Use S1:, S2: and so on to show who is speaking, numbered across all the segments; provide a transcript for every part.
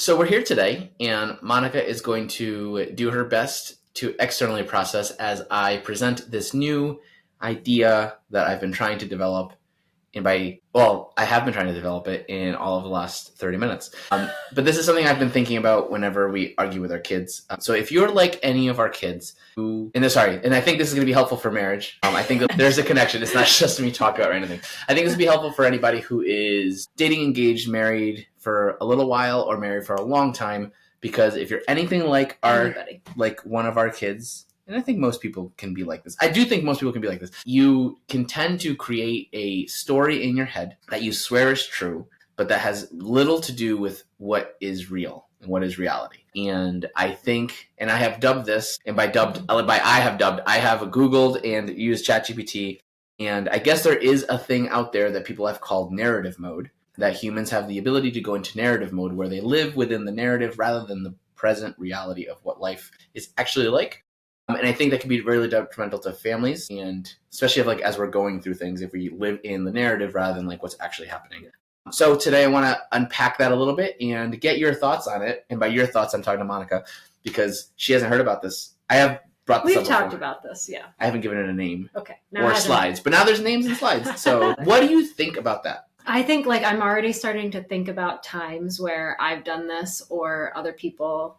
S1: So we're here today, and Monica is going to do her best to externally process as I present this new idea that I've been trying to develop. I have been trying to develop it in all of the last 30 minutes. But this is something I've been thinking about whenever we argue with our kids. So if you're like any of our kids and I think this is going to be helpful for marriage. I think that there's a connection. It's not just me talking about anything. I think this would be helpful for anybody who is dating, engaged, married for a little while, or married for a long time. Because if you're anything like one of our kids, and I think most people can be like this. I do think most people can be like this. You can tend to create a story in your head that you swear is true, but that has little to do with what is real and what is reality. And I think, and I have dubbed this, and I have Googled and used ChatGPT. And I guess there is a thing out there that people have called narrative mode, that humans have the ability to go into narrative mode where they live within the narrative rather than the present reality of what life is actually like. And I think that can be really detrimental to families, and especially as we're going through things, if we live in the narrative rather than what's actually happening. So today I want to unpack that a little bit and get your thoughts on it. And by your thoughts, I'm talking to Monica because she hasn't heard about this. I have brought this up before.
S2: We've talked about this, yeah.
S1: I haven't given it a name.
S2: Okay.
S1: Or slides, but now there's names and slides. So what do you think about that?
S2: I think I'm already starting to think about times where I've done this or other people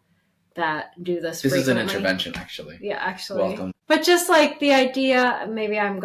S2: that do this frequently.
S1: This is an intervention, actually.
S2: Yeah, actually.
S1: Welcome.
S2: But just the idea, maybe I'm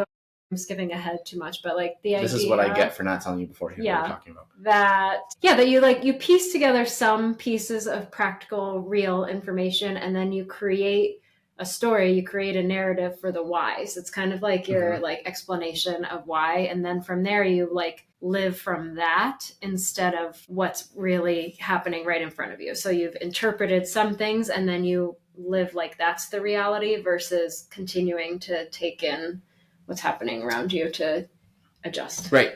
S2: skipping ahead too much, but the idea.
S1: This is what I get for not telling you beforehand what we're talking about.
S2: That you piece together some pieces of practical, real information, and then you create a story, you create a narrative for the whys. It's kind of your explanation of why, and then from there you live from that instead of what's really happening right in front of you. So you've interpreted some things and then you live that's the reality versus continuing to take in what's happening around you to adjust.
S1: Right.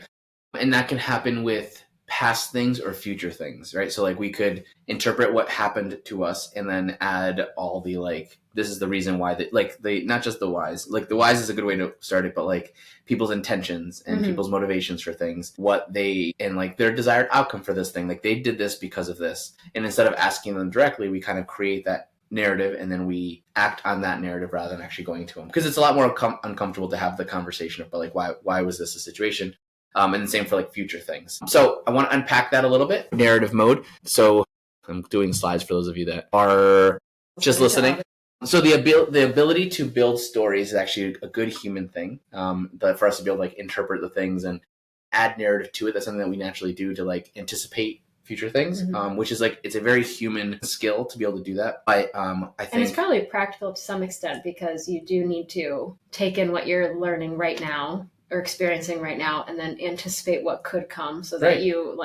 S1: And that can happen with past things or future things, right? So we could interpret what happened to us and then add all the this is the reason why not just the whys. The whys is a good way to start it, but people's intentions and people's motivations for things, what they and their desired outcome for this thing. They did this because of this. And instead of asking them directly, we kind of create that narrative and then we act on that narrative rather than actually going to them, because it's a lot more uncomfortable to have the conversation about why was this a situation. And the same for future things. So I want to unpack that a little bit. Narrative mode. So I'm doing slides for those of you that are just listening. So the ability to build stories is actually a good human thing. But for us to be able to interpret the things and add narrative to it, that's something that we naturally do to anticipate future things, which is it's a very human skill to be able to do that. I think,
S2: and it's probably practical to some extent because you do need to take in what you're learning right now or experiencing right now and then anticipate what could come so that you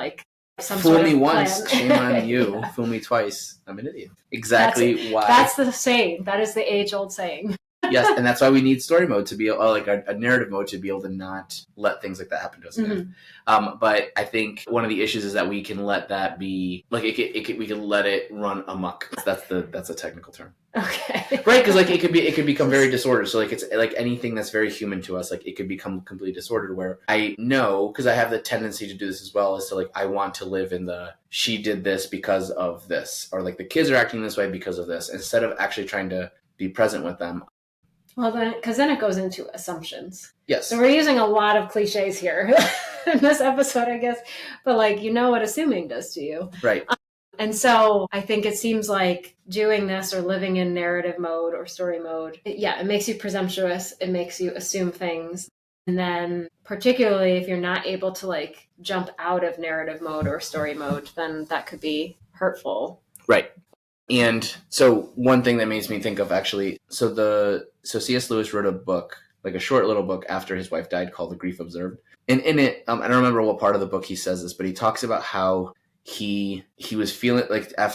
S2: some
S1: fool
S2: sort of
S1: me once,
S2: plan.
S1: shame on you. Yeah. Fool me twice, I'm an idiot. Exactly why.
S2: That's the saying. That is the age-old saying.
S1: Yes, and that's why we need story mode to be a narrative mode to be able to not let things like that happen to us. But I think one of the issues is that we can let that be we can let it run amok. That's a technical term.
S2: Okay.
S1: Right, because it could become very disordered. So it's anything that's very human to us, it could become completely disordered. Where I know, because I have the tendency to do this as well, is to I want to live in the she did this because of this, or the kids are acting this way because of this, instead of actually trying to be present with them.
S2: Well, because then it goes into assumptions.
S1: Yes.
S2: So we're using a lot of cliches here in this episode, I guess. But what assuming does to you.
S1: Right.
S2: And so I think it seems like doing this or living in narrative mode or story mode, it makes you presumptuous. It makes you assume things. And then particularly if you're not able to jump out of narrative mode or story mode, then that could be hurtful.
S1: Right. And so one thing that makes me think of actually, so C.S. Lewis wrote a book, a short little book after his wife died called The Grief Observed. And in it, I don't remember what part of the book he says this, but he talks about how he was feeling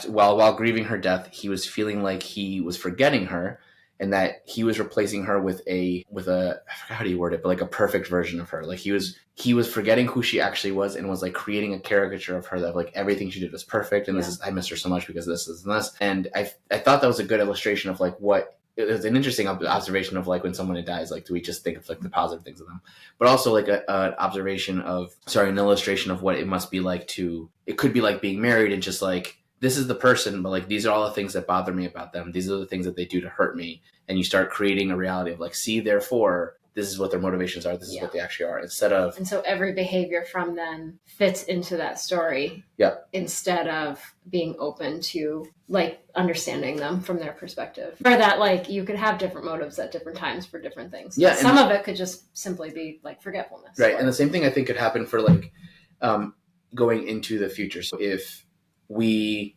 S1: while grieving her death, he was feeling like he was forgetting her, and that he was replacing her with I forgot how do you word it, but a perfect version of her. He was forgetting who she actually was and was creating a caricature of her that everything she did was perfect, and I miss her so much because this and this. And I thought that was a good illustration of what it was, an interesting observation of when someone dies, do we just think of the positive things of them, but also an illustration of what it must be it could be being married and just this is the person, but like these are all the things that bother me about them. These are the things that they do to hurt me. And you start creating a reality of like, see, therefore, this is what their motivations are. This is what they actually are. Instead of,
S2: and so every behavior from them fits into that story. Instead of being open to like understanding them from their perspective, or that like you could have different motives at different times for different things.
S1: Yeah,
S2: some of it could just simply be like forgetfulness,
S1: right? And the same thing I think could happen for like going into the future. So if I'm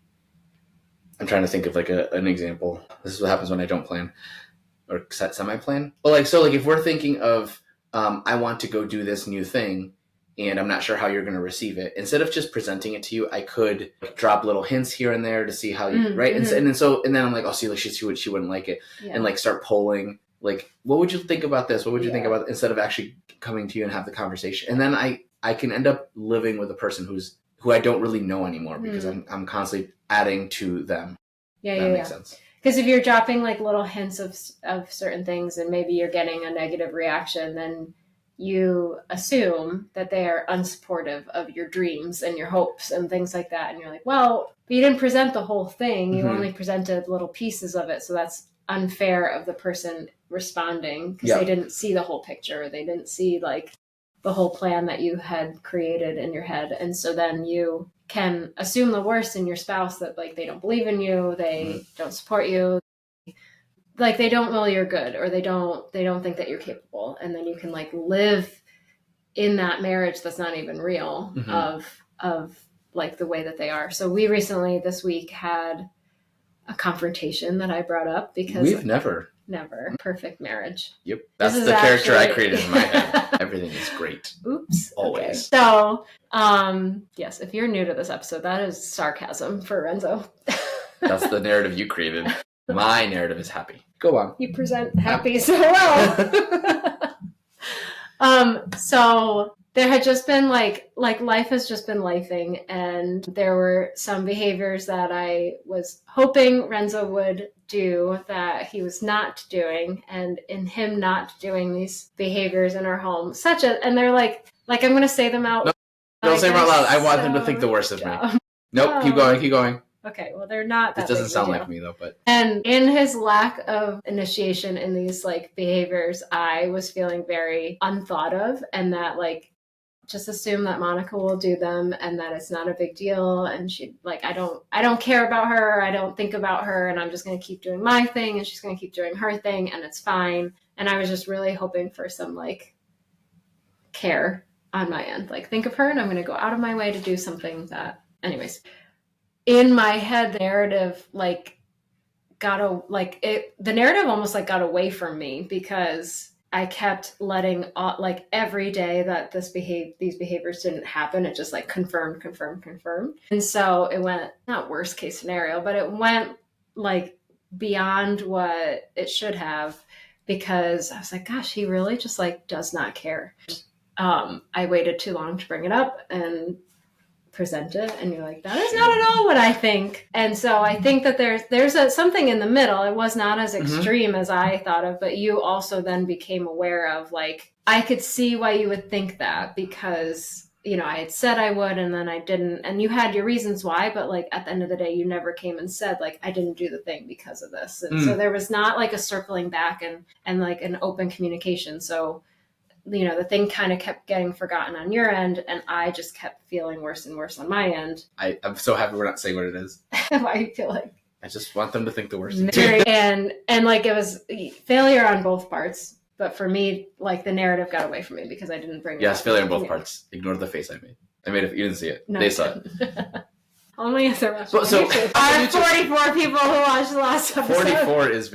S1: trying to think of like an example. This is what happens when I don't plan or semi-plan. But like, so like if we're thinking of, I want to go do this new thing and I'm not sure how you're going to receive it. Instead of just presenting it to you, I could drop little hints here and there to see how you, right? And then I'm like, oh, see, like she wouldn't like it. And like start polling, like, what would you think about this? What would you think about it? Instead of actually coming to you and have the conversation. And then I can end up living with a person who I don't really know anymore because I'm constantly adding to them. That makes sense.
S2: Because if you're dropping like little hints of certain things and maybe you're getting a negative reaction, then you assume that they are unsupportive of your dreams and your hopes and things like that. And you're like, well, but you didn't present the whole thing. You only presented little pieces of it. So that's unfair of the person responding because they didn't see the whole picture. They didn't see like the whole plan that you had created in your head. And so then you can assume the worst in your spouse, that like they don't believe in you, they don't support you, like they don't will you're good, or they don't think that you're capable. And then you can like live in that marriage that's not even real of like the way that they are. So we recently this week had a confrontation that I brought up because
S1: we've never
S2: perfect marriage.
S1: Yep. That's the character I created in my head. Everything is great.
S2: Oops.
S1: Always.
S2: Okay. So, yes, if you're new to this episode, that is sarcasm for Renzo.
S1: That's the narrative you created. My narrative is happy. Go on.
S2: You present happy so well. So there had just been like life has just been lifing, and there were some behaviors that I was hoping Renzo would do that he was not doing, and in him not doing these behaviors in our home, and they're like I'm going to say them out.
S1: No, don't say them out loud. I want him to think the worst of me. Nope, keep going.
S2: Okay, well, they're not that.
S1: It doesn't sound like me though, but.
S2: And in his lack of initiation in these like behaviors, I was feeling very unthought of, and that like just assume that Monica will do them and that it's not a big deal, and she like I don't care about her, I don't think about her, and I'm just going to keep doing my thing and she's going to keep doing her thing and it's fine. And I was just really hoping for some like care on my end, like think of her and I'm going to go out of my way to do something that, anyways, in my head the narrative like the narrative almost like got away from me because I kept letting like every day that these behaviors didn't happen, it just like confirmed. And so it went, not worst case scenario, but it went like beyond what it should have, because I was like, gosh, he really just like does not care. I waited too long to bring it up and present it, and you're like, that is not at all what I think. And so I think that there's something in the middle. It was not as extreme as I thought of, but you also then became aware of like, I could see why you would think that, because you know I had said I would and then I didn't, and you had your reasons why, but like at the end of the day you never came and said like I didn't do the thing because of this. And so there was not like a circling back and like an open communication. So you know, the thing kind of kept getting forgotten on your end, and I just kept feeling worse and worse on my end.
S1: I'm so happy we're not saying what it is.
S2: Why you feel like?
S1: I just want them to think the worst.
S2: And like it was failure on both parts, but for me, like the narrative got away from me because I didn't bring it up.
S1: Yes, failure on both parts. Ignore the face I made. You didn't see it. No, they saw it.
S2: Only if they're watching. So, I have 44 people who watched the last episode.
S1: 44 is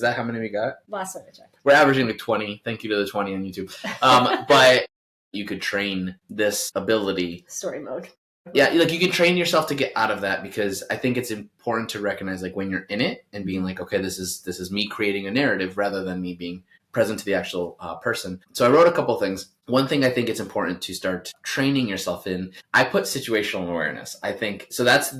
S1: that how many we got?
S2: Last time I checked.
S1: We're averaging like 20. Thank you to the 20 on YouTube. But you could train this ability.
S2: Story mode.
S1: Yeah, like you can train yourself to get out of that, because I think it's important to recognize like when you're in it and being like, okay, this is me creating a narrative rather than me being present to the actual person. So I wrote a couple things. One thing I think it's important to start training yourself in, I put situational awareness. I think, so that's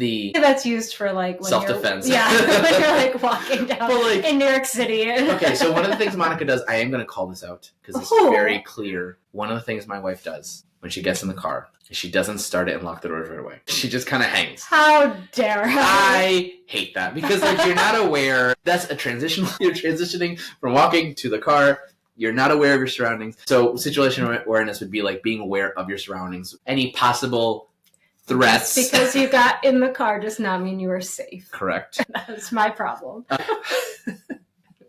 S2: used for like when
S1: self-defense.
S2: Yeah, when you're like walking down in New York City.
S1: Okay, so one of the things Monica does, I am going to call this out because it's very clear. One of the things my wife does when she gets in the car, she doesn't start it and lock the doors right away. She just kind of hangs.
S2: How dare
S1: I hate that because like you're not aware. That's a transition. You're transitioning from walking to the car. You're not aware of your surroundings. So situational awareness would be like being aware of your surroundings. Any possible threats.
S2: Just because you got in the car does not mean you are safe.
S1: Correct.
S2: That's my problem.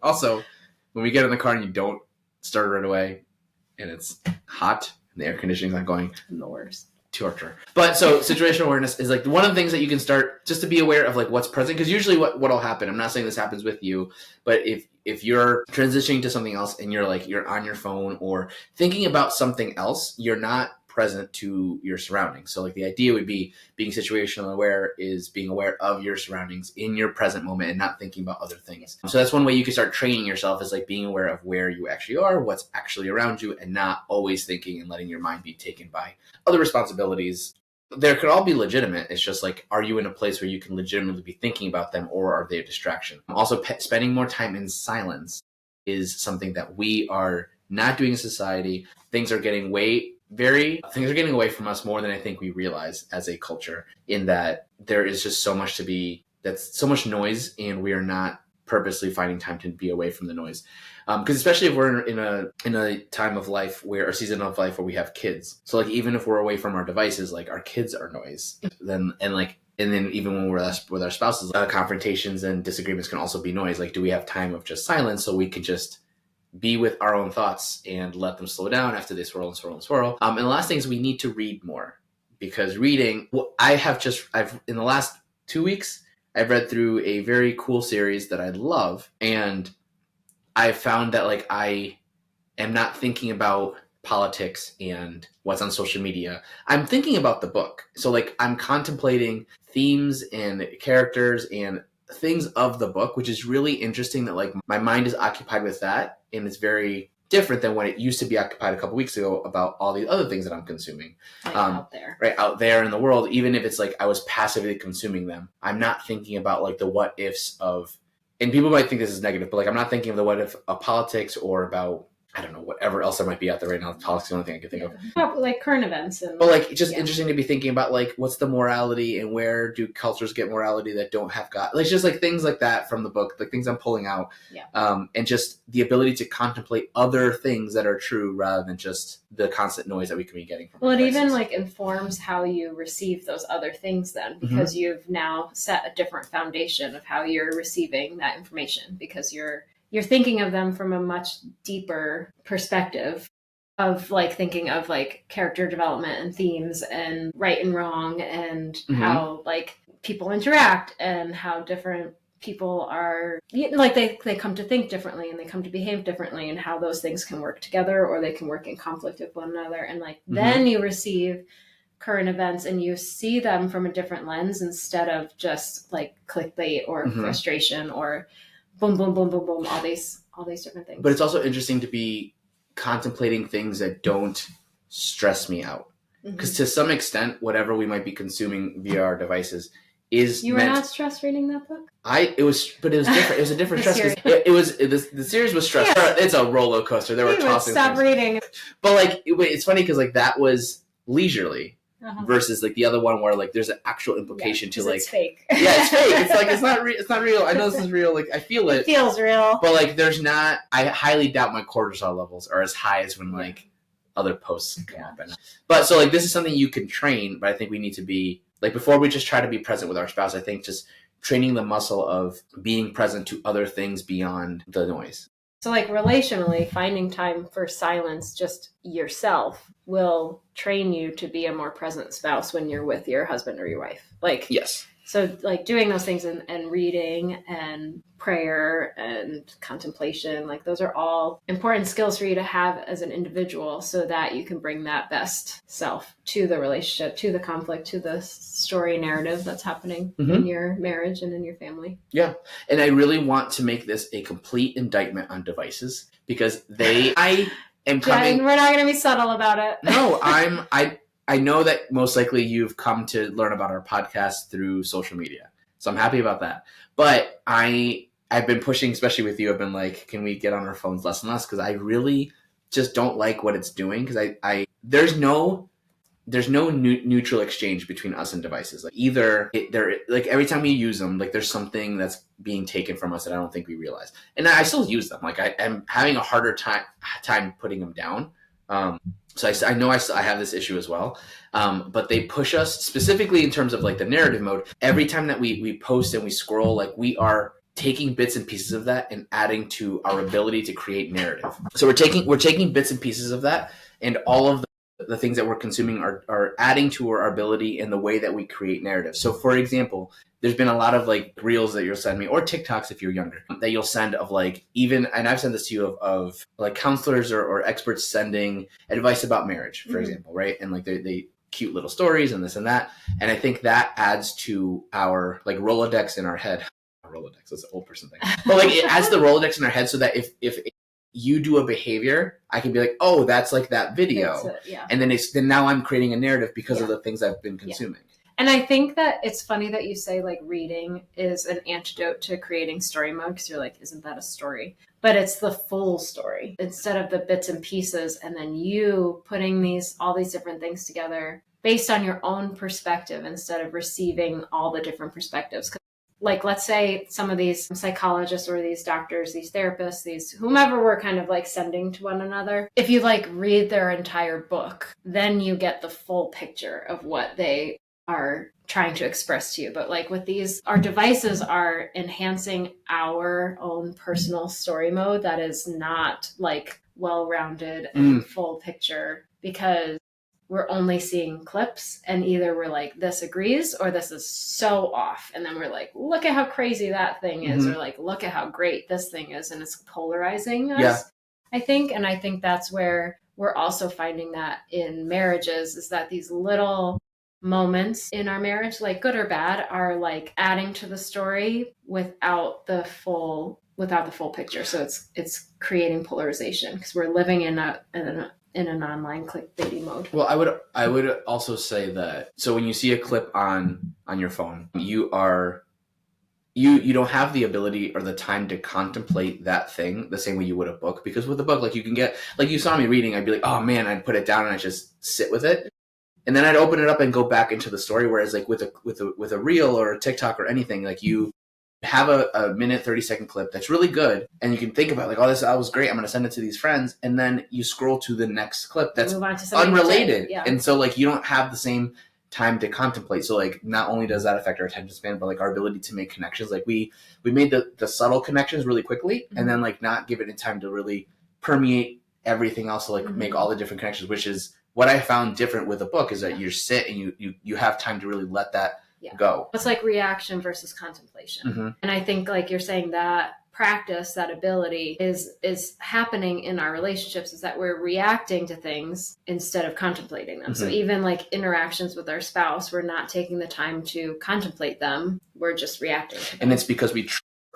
S1: Also, when we get in the car and you don't start it right away and it's hot and the air conditioning's not going,
S2: I'm the worst.
S1: Torture. But so situational awareness is like one of the things that you can start just to be aware of like what's present. Because usually what'll happen, I'm not saying this happens with you, but if you're transitioning to something else and you're on your phone or thinking about something else, you're not present to your surroundings. So like the idea would be being situational aware is being aware of your surroundings in your present moment and not thinking about other things. So that's one way you can start training yourself is like being aware of where you actually are, what's actually around you, and not always thinking and letting your mind be taken by other responsibilities. There could all be legitimate. It's just like, are you in a place where you can legitimately be thinking about them, or are they a distraction? Also, spending more time in silence is something that we are not doing in society. Things are getting away from us more than I think we realize as a culture, in that there is just so much that's so much noise, and we are not purposely finding time to be away from the noise. Because especially if we're in a time of life where, or season of life where we have kids. So like even if we're away from our devices, like our kids are noise. And then even when we're with our spouses, confrontations and disagreements can also be noise. Like, do we have time of just silence so we can just be with our own thoughts and let them slow down after they swirl and swirl and swirl? And the last thing is we need to read more, because reading, I've in the last 2 weeks, I've read through a very cool series that I love, and I found that like I am not thinking about politics and what's on social media. I'm thinking about the book. So like I'm contemplating themes and characters and things of the book, which is really interesting that like my mind is occupied with that, and it's very different than when it used to be occupied a couple weeks ago about all the other things that I'm consuming.
S2: Like out there.
S1: Right, out there in the world, even if it's like I was passively consuming them. I'm not thinking about like the what ifs of, and people might think this is negative, but like I'm not thinking of the what if of politics or about, I don't know, whatever else there might be out there right now. Politics is the only thing I can think of.
S2: Like current events.
S1: But like, it's just interesting to be thinking about like, what's the morality and where do cultures get morality that don't have God? Like, just like things like that from the book, like things I'm pulling out.
S2: Yeah.
S1: And just the ability to contemplate other things that are true rather than just the constant noise that we can be getting from
S2: Well, it
S1: devices.
S2: even like informs how you receive those other things then, because you've now set a different foundation of how you're receiving that information, because you're thinking of them from a much deeper perspective of like thinking of like character development and themes and right and wrong and how like people interact and how different people are, like they come to think differently and they come to behave differently, and how those things can work together or they can work in conflict with one another. And like then you receive current events and you see them from a different lens instead of just like clickbait or frustration or boom, boom, boom, boom, boom, all these different things.
S1: But it's also interesting to be contemplating things that don't stress me out. Because to some extent, whatever we might be consuming via our devices is
S2: You were not stressed reading that book?
S1: It was different. It was a different stress. The series was stressful. Yeah. It's a roller coaster. There were tossing
S2: stop
S1: things.
S2: Reading.
S1: But like, it's funny because like that was leisurely. Versus like the other one where like there's an actual implication to like
S2: it's fake.
S1: Yeah, it's fake. It's like it's not real. I know this is real. Like I feel it.
S2: It feels real.
S1: But like there's not. I highly doubt my cortisol levels are as high as when like other posts come up. But so like this is something you can train. But I think we need to be like, before we just try to be present with our spouse, I think just training the muscle of being present to other things beyond the noise.
S2: So like relationally, finding time for silence, just yourself, will train you to be a more present spouse when you're with your husband or your wife. Like,
S1: yes.
S2: So like doing those things and reading and prayer and contemplation, like those are all important skills for you to have as an individual, so that you can bring that best self to the relationship, to the conflict, to the story narrative that's happening in your marriage and in your family. Yeah.
S1: And I really want to make this a complete indictment on devices, because I am coming.
S2: We're not going to be subtle about it.
S1: No, I know that most likely you've come to learn about our podcast through social media. So I'm happy about that. But I've been pushing, especially with you, I've been like, can we get on our phones less and less? Because I really just don't like what it's doing. Because there's no there's no neutral exchange between us and devices. Like either they're like every time we use them, like there's something that's being taken from us that I don't think we realize. And I still use them. Like I'm having a harder time putting them down. So I know I have this issue as well. But they push us specifically in terms of like the narrative mode. Every time that we post and we scroll, like we are taking bits and pieces of that and adding to our ability to create narrative. So we're taking bits and pieces of that, and all of the things that we're consuming are adding to our ability in the way that we create narrative. So for example, there's been a lot of like reels that you'll send me, or TikToks if you're younger, that you'll send of like even, and I've sent this to you of like counselors or experts sending advice about marriage, for example, right? And like they cute little stories and this and that. And I think that adds to our like Rolodex in our head. Rolodex, that's an old person thing. But like it adds the Rolodex in our head so that if you do a behavior, I can be like, oh, that's like that video.
S2: Yeah.
S1: And then now I'm creating a narrative because of the things I've been consuming.
S2: Yeah. And I think that it's funny that you say like reading is an antidote to creating story mode, because you're like, isn't that a story? But it's the full story instead of the bits and pieces, and then you putting all these different things together based on your own perspective instead of receiving all the different perspectives. Like, let's say some of these psychologists or these doctors, these therapists, these whomever we're kind of like sending to one another, if you like read their entire book, then you get the full picture of what they are trying to express to you. But like with these, our devices are enhancing our own personal story mode that is not like well-rounded and full picture, because we're only seeing clips, and either we're like, this agrees or this is so off. And then we're like, look at how crazy that thing is, or like, look at how great this thing is. And it's polarizing us, I think. And I think that's where we're also finding that in marriages, is that these little moments in our marriage, like good or bad, are like adding to the story without the full picture. So it's creating polarization, because we're living in an online clickbaity mode.
S1: Well, I would also say that, so when you see a clip on your phone, you don't have the ability or the time to contemplate that thing the same way you would a book. Because with a book, like you can get, like you saw me reading, I'd be like, oh man, I'd put it down and I'd just sit with it. And then I'd open it up and go back into the story. Whereas like with a reel or a TikTok or anything, like you have a minute, 30-second clip that's really good, and you can think about like, oh, that was great, I'm going to send it to these friends, and then you scroll to the next clip that's unrelated. And so like you don't have the same time to contemplate. So like not only does that affect our attention span, but like our ability to make connections. Like we made the subtle connections really quickly, and then like not give it time to really permeate everything else, to like make all the different connections, which is what I found different with a book, is that you sit and you have time to really let that go.
S2: It's like reaction versus contemplation. And I think like you're saying, that practice, that ability is happening in our relationships, is that we're reacting to things instead of contemplating them. So even like interactions with our spouse, we're not taking the time to contemplate them, we're just reacting to them.
S1: And it's because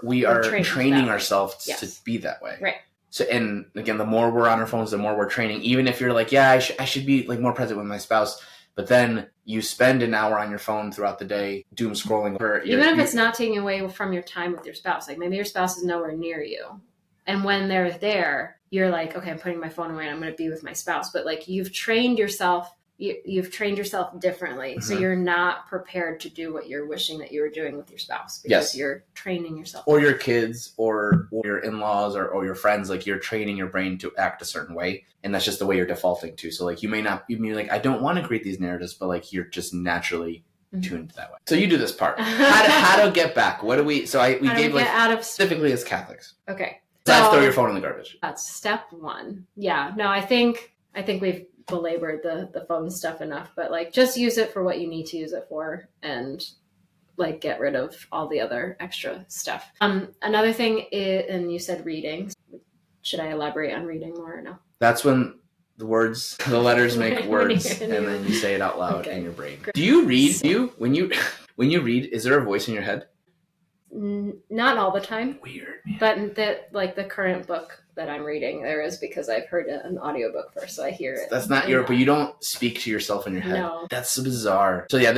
S1: we are training ourselves to be that way.
S2: Right.
S1: So, and again, the more we're on our phones, the more we're training. Even if you're like, yeah, I should be like more present with my spouse, but then you spend an hour on your phone throughout the day, doom scrolling.
S2: Even if it's not taking away from your time with your spouse, like maybe your spouse is nowhere near you, and when they're there, you're like, okay, I'm putting my phone away and I'm going to be with my spouse. But like you've trained yourself differently. So you're not prepared to do what you're wishing that you were doing with your spouse, because you're training yourself.
S1: Or your kids or your in-laws or your friends, like you're training your brain to act a certain way. And that's just the way you're defaulting to. So like you may like, I don't want to create these narratives, but like you're just naturally tuned that way. So you do this part. How to get back. What do we, we gave like, specifically as Catholics.
S2: Okay.
S1: So throw your phone in the garbage.
S2: That's step one. Yeah. No, I think we've belabored the phone stuff enough, but like just use it for what you need to use it for, and like get rid of all the other extra stuff. Another thing is, and you said reading. Should I elaborate on reading more or no?
S1: That's when the letters make words, and then you say it out loud in your brain. Do you read? When you read, is there a voice in your head?
S2: Not all the time.
S1: Weird, man.
S2: But the current book that I'm reading, there is, because I've heard an audiobook first, so I hear it.
S1: That's not but you don't speak to yourself in your head.
S2: No.
S1: That's so bizarre. So yeah,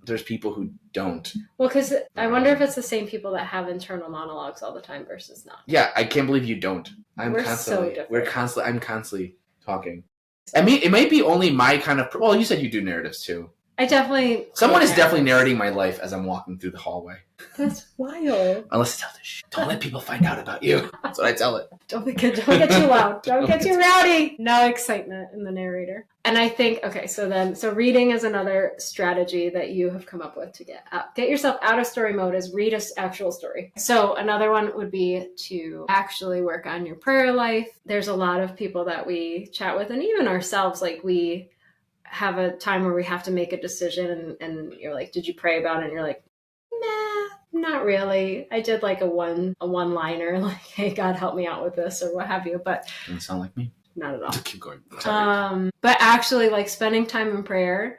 S1: there's people who don't.
S2: Well, because I wonder if it's the same people that have internal monologues all the time versus not.
S1: Yeah, I can't believe you don't. I'm
S2: constantly talking.
S1: I mean, it might be only my kind of. Well, you said you do narratives too.
S2: I definitely.
S1: Someone is definitely narrating my life as I'm walking through the hallway.
S2: That's wild.
S1: Unless I tell this shit. Don't let people find out about you. That's what I tell it.
S2: Don't get too loud. Don't get too rowdy. No excitement in the narrator. And I think, okay, so reading is another strategy that you have come up with to get yourself out of story mode, is read an actual story. So another one would be to actually work on your prayer life. There's a lot of people that we chat with, and even ourselves, like we have a time where we have to make a decision and you're like, did you pray about it? And you're like, nah, not really. I did like a one-liner, like, hey, God, help me out with this, or what have you. But
S1: doesn't sound like me.
S2: Not at all.
S1: Keep going.
S2: But actually, like, spending time in prayer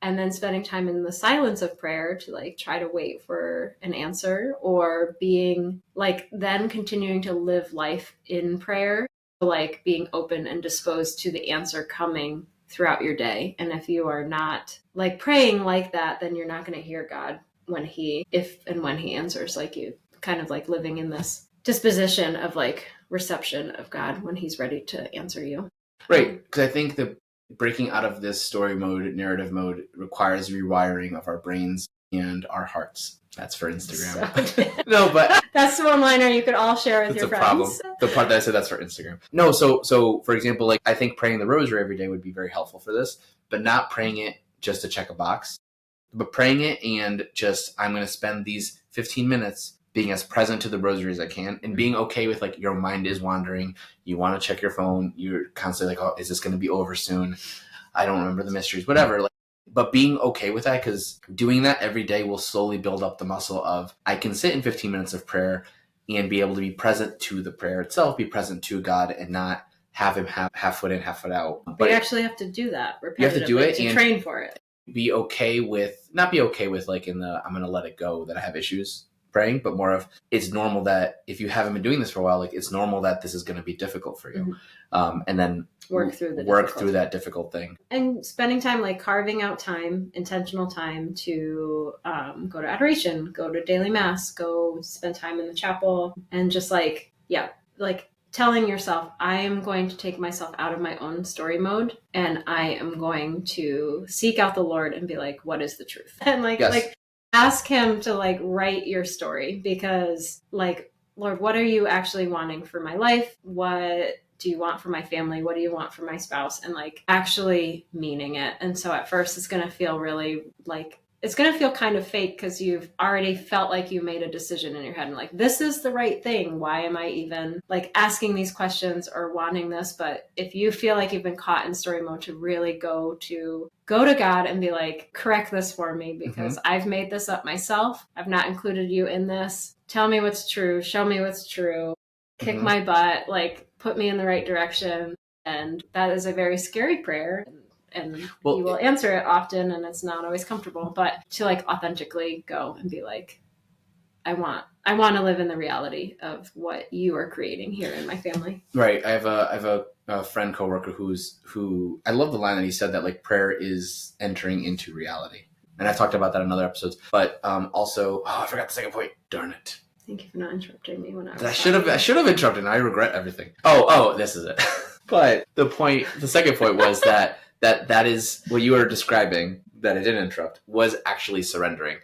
S2: and then spending time in the silence of prayer to like try to wait for an answer, or being like then continuing to live life in prayer, like being open and disposed to the answer coming throughout your day. And if you are not like praying like that, then you're not going to hear God if and when he answers, like you kind of like living in this disposition of like reception of God when he's ready to answer you.
S1: Right. Because I think the breaking out of this story mode, narrative mode, requires rewiring of our brains and our hearts. That's for Instagram.
S2: So,
S1: no, but
S2: that's the one-liner you could all share with your friends.
S1: Problem. The part that I said that's for Instagram. No, so for example, like I think praying the rosary every day would be very helpful for this, but not praying it just to check a box, but praying it and just I'm going to spend these 15 minutes being as present to the rosary as I can, and being okay with like your mind is wandering. You want to check your phone. You're constantly like, oh, is this going to be over soon? I don't remember the mysteries, whatever. Like, but being okay with that, because doing that every day will slowly build up the muscle of I can sit in 15 minutes of prayer and be able to be present to the prayer itself, be present to God, and not have him have half foot in, half foot out.
S2: But you actually have to do that repetitively.
S1: You have to do it
S2: to
S1: and
S2: train for it.
S1: Not be okay with like in the I'm going to let it go that I have issues praying, but more of it's normal that if you haven't been doing this for a while, like it's normal that this is going to be difficult for you. And then work through that difficult thing.
S2: And spending time, like carving out time, intentional time to go to adoration, go to daily mass, go spend time in the chapel, and just like telling yourself, I am going to take myself out of my own story mode, and I am going to seek out the Lord and be like, what is the truth? And like ask him to like write your story, because like, Lord, what are you actually wanting for my life? What do you want for my family? What do you want for my spouse? And like actually meaning it. And so at first it's going to feel really like, it's going to feel kind of fake, because you've already felt like you made a decision in your head and like, this is the right thing. Why am I even like asking these questions or wanting this? But if you feel like you've been caught in story mode, to really go to God and be like, correct this for me, because I've made this up myself. I've not included you in this. Tell me what's true. Show me what's true. Kick my butt. Like, put me in the right direction. And that is a very scary prayer. And you will answer it often, and it's not always comfortable, but to like authentically go and be like, I want to live in the reality of what you are creating here in my family.
S1: Right. I have a friend coworker who I love the line that he said, that like prayer is entering into reality. And I've talked about that in other episodes, but also, I forgot the second point. Darn it.
S2: Thank you for not interrupting me when I was
S1: I should have interrupted, and I regret everything. Oh, this is it. But the second point was that is what you were describing, that I didn't interrupt, was actually surrendering.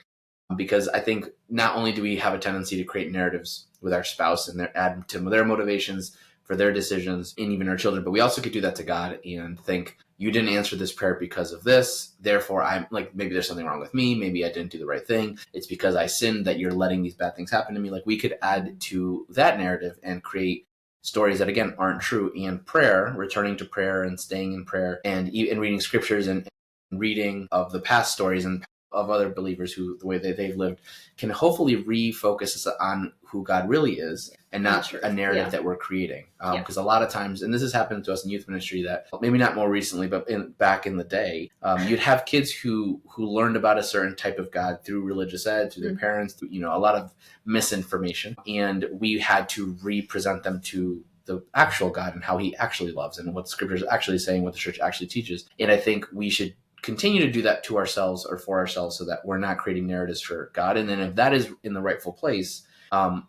S1: Because I think not only do we have a tendency to create narratives with our spouse and add to their motivations for their decisions, and even our children, but we also could do that to God and think, you didn't answer this prayer because of this, therefore I'm like, maybe there's something wrong with me, maybe I didn't do the right thing, it's because I sinned that you're letting these bad things happen to me. Like, we could add to that narrative and create stories that again aren't true. And prayer, returning to prayer and staying in prayer, and reading scriptures and reading of the past stories and of other believers who the way that they've lived, can hopefully refocus us on who God really is, and not a narrative that we're creating. Because a lot of times, and this has happened to us in youth ministry, that maybe not more recently, but back in the day, you'd have kids who learned about a certain type of God through religious ed, through their parents, through, a lot of misinformation, and we had to represent them to the actual God and how he actually loves, and what scripture is actually saying, what the church actually teaches. And I think we should continue to do that to ourselves or for ourselves, so that we're not creating narratives for God. And then if that is in the rightful place,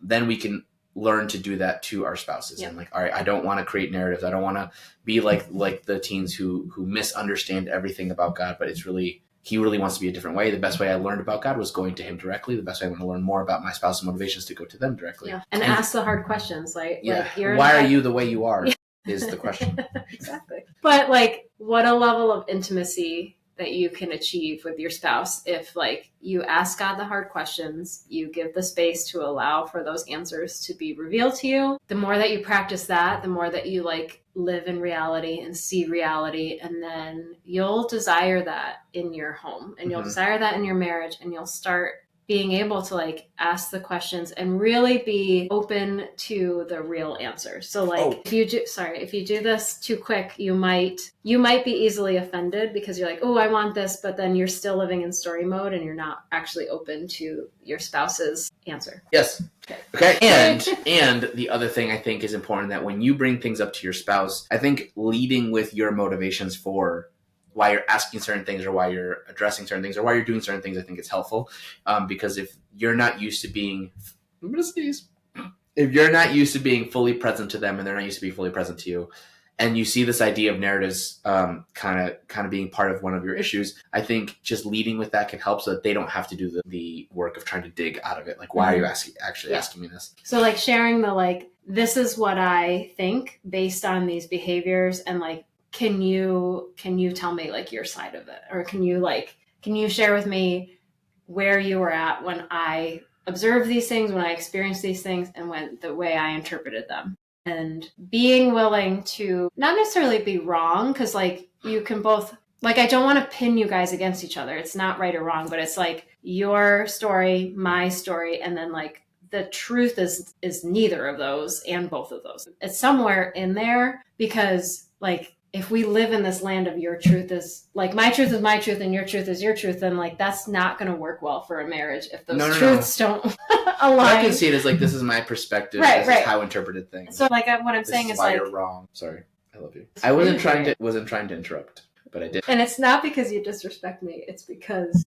S1: then we can learn to do that to our spouses.
S2: Yeah.
S1: And like, all right, I don't want to create narratives. I don't want to be like the teens who misunderstand everything about God, but it's really, he really wants to be a different way. The best way I learned about God was going to him directly. The best way I want to learn more about my spouse's motivations to go to them directly.
S2: Yeah. And ask the hard questions. Like,
S1: why are you the way you are is the question.
S2: Exactly. But like, what a level of intimacy that you can achieve with your spouse if like you ask God the hard questions, you give the space to allow for those answers to be revealed to you. The more that you practice that, the more that you like live in reality and see reality, and then you'll desire that in your home, and you'll desire that in your marriage, and you'll start being able to like ask the questions and really be open to the real answer. So like if you do this too quick, you might be easily offended because you're like, oh, I want this, but then you're still living in story mode and you're not actually open to your spouse's answer.
S1: Yes. Okay. And the other thing I think is important, that when you bring things up to your spouse, I think leading with your motivations for why you're asking certain things or why you're addressing certain things or why you're doing certain things, I think it's helpful. Because if you're not used to being, I'm going to sneeze. If you're not used to being fully present to them and they're not used to being fully present to you, and you see this idea of narratives kind of being part of one of your issues, I think just leading with that can help so that they don't have to do the work of trying to dig out of it. Like, why are you asking me this? So like sharing the like, this is what I think based on these behaviors, and like, can you tell me like your side of it? Or can you share with me where you were at when I observed these things, when I experienced these things, and when the way I interpreted them? And being willing to not necessarily be wrong, because like you can both, like, I don't want to pin you guys against each other. It's not right or wrong, but it's like your story, my story, and then like the truth is neither of those and both of those. It's somewhere in there, because like if we live in this land of your truth is like my truth is my truth and your truth is your truth, then like that's not going to work well for a marriage if those truths don't align. I can see it as like, this is my perspective. Right, this is how I interpreted things. So like what I'm saying is why like, you're wrong. Sorry, I love you. I wasn't trying to interrupt, but I did. And it's not because you disrespect me. It's because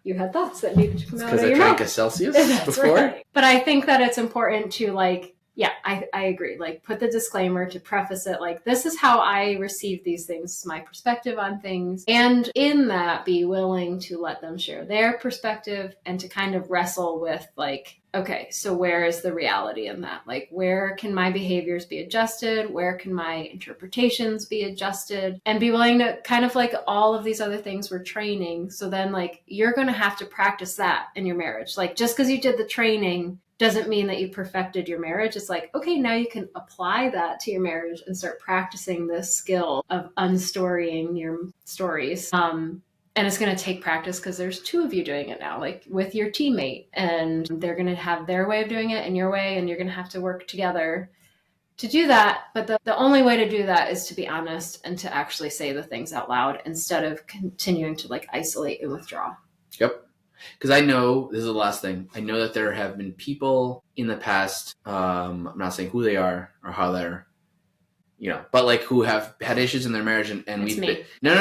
S1: you had thoughts that needed to come out of your mouth. Because I drank a Celsius before. Right. But I think that it's important to like, yeah, I agree. Like, put the disclaimer to preface it. Like, this is how I receive these things, my perspective on things. And in that, be willing to let them share their perspective and to kind of wrestle with like, okay, so where is the reality in that? Like, where can my behaviors be adjusted? Where can my interpretations be adjusted? And be willing to kind of like all of these other things we're training. So then like, you're going to have to practice that in your marriage. Like, just because you did the training doesn't mean that you perfected your marriage. It's like, okay, now you can apply that to your marriage and start practicing this skill of unstorying your stories. And it's going to take practice because there's two of you doing it now, like with your teammate, and they're going to have their way of doing it and your way, and you're going to have to work together to do that. But the only way to do that is to be honest and to actually say the things out loud instead of continuing to like isolate and withdraw. Yep. Because I know, this is the last thing, I know that there have been people in the past, I'm not saying who they are or how they're, but like who have had issues in their marriage and we've been, no,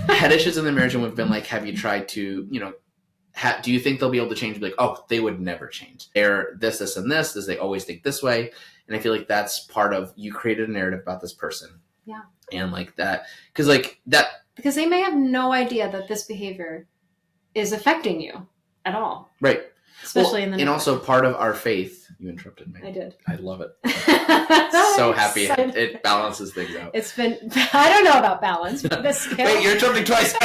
S1: had issues in their marriage and we've been like, have you tried to, do you think they'll be able to change? Like, oh, they would never change. They're this, and this, they always think this way. And I feel like that's part of, you created a narrative about this person. Yeah. And like that, because they may have no idea that this behavior is affecting you at all. Right. Especially in the and also part of our faith. You interrupted me. I did. I love it. So happy. It balances things out. It's been, I don't know about balance, but this Wait, you're interrupting twice.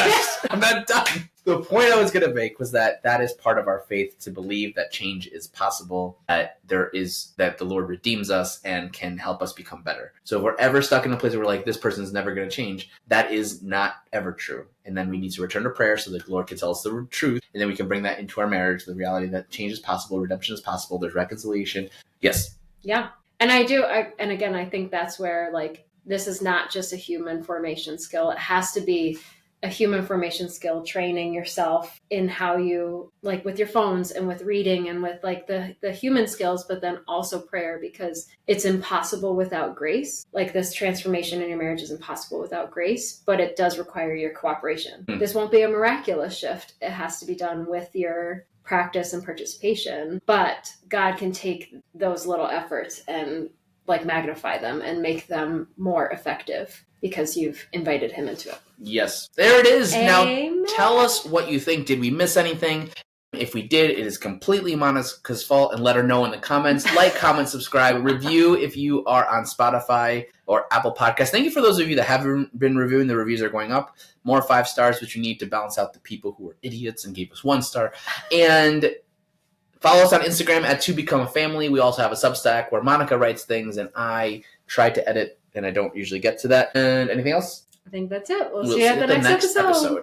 S1: I'm not done. The point I was going to make was that is part of our faith, to believe that change is possible, that the Lord redeems us and can help us become better. So if we're ever stuck in a place where we're like, this person's never going to change, that is not ever true. And then we need to return to prayer so that the Lord can tell us the truth. And then we can bring that into our marriage, the reality that change is possible, redemption is possible, there's reconciliation. Yes. Yeah. And and again, I think that's where like, this is not just a human formation skill. It has to be a human formation skill, training yourself in how you, like with your phones and with reading and with like the human skills, but then also prayer, because it's impossible without grace. Like this transformation in your marriage is impossible without grace, but it does require your cooperation. This won't be a miraculous shift. It has to be done with your
S2: practice and participation, but God can take those little efforts and like magnify them and make them more effective because you've invited him into it.
S1: Yes. There it is.
S2: Amen.
S1: Now tell us what you think. Did we miss anything? If we did, it is completely Monica's fault, and let her know in the comments. Like, comment, subscribe, review if you are on Spotify or Apple Podcasts. Thank you for those of you that have been reviewing. The reviews are going up. More 5 stars, which you need to balance out the people who are idiots and gave us 1 star. And follow us on Instagram at To Become a Family. We also have a Substack where Monica writes things and I try to edit, and I don't usually get to that. And anything else?
S2: I think that's it. We'll
S1: We'll
S2: see you at the next episode.